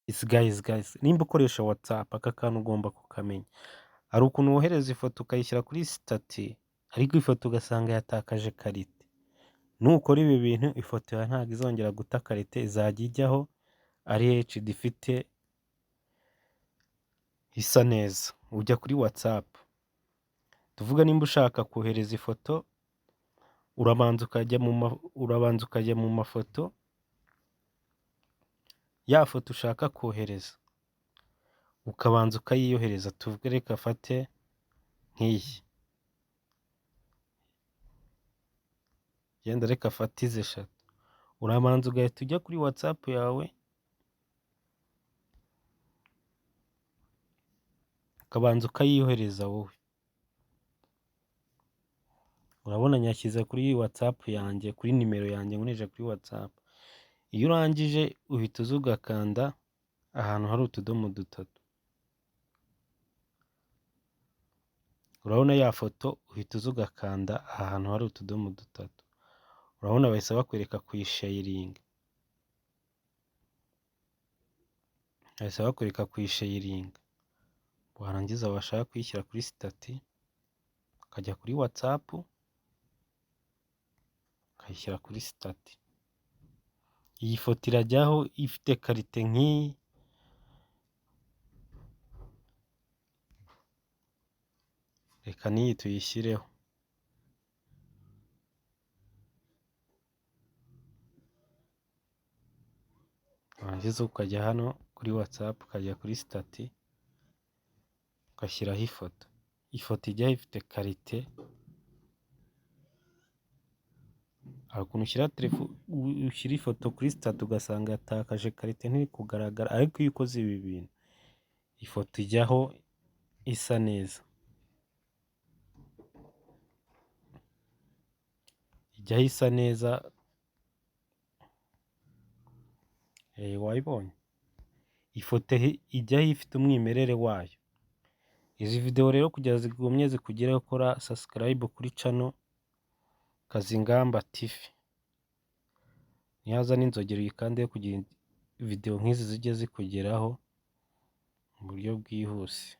guys, nimba ukoresha WhatsApp aka kantu ugomba kukamenya. Hari ukuntu wohereza ifoto ukayishyira kuri sitati ariko ifoto ugasanga yatakaje karite. Nukora ibi bintu ifoto yawe ntabwo izongera guta karite, izajya ijyaho ari HD ifite isa neza. Ujya kuri WhatsApp, tuvuga nimba ushaka kohereza ifoto urabanza ukajya mu mafoto, ya foto ushaka kohereza ukabanza ukayiyohereza. Tuvuge reka afate nk'iyi, genda reka afate izi 3. Urabanza ugahita ujya kuri WhatsApp yawe ukabanza ukayiyohereza wowe. Urabona nyashyize kuri WhatsApp yanjye, kuri nimero yanjye nkoresha kuri WhatsApp. Iyo urangije uhita uza ugakanda ahantu hari utudomo 3. Urabona ya foto, uhita uza ugakanda ahantu hari utudomo 3. Urabona bahise bakwereka kuyisharinga. Bahise bakwereka kuyisharinga. Warangiza washaka kuyishyira kuri sitati ukajya kuri WhatsApp ukayishyira kuri sitati. Iyi foto irajyaho ifite karite nk'iyi. Reka n'iyi tuyishyireho. Warangiza ukajya hano kuri WhatsApp ukajya kuri sitati ugashyiraho ifoto. Ifoto ijyaho ifite karite. Hari ukuntu ushyira ifoto kuri sitati ugasanga yatakaje karite ntiri kugaragara, ariko iyo ukoze ibi bintu ifoto ijyaho isa neza. Ijyaho isa neza. Wayibonye? Ifoto ijyaho ifite umwimerere wayo. Izi video rero kugira zigumye zikugereho, kora subscribe kuri channel Kazingamba TV. Nihaza n'inzogera uyikandeho kugira video nk'izi zijye zikugeraho mu buryo bwihuse.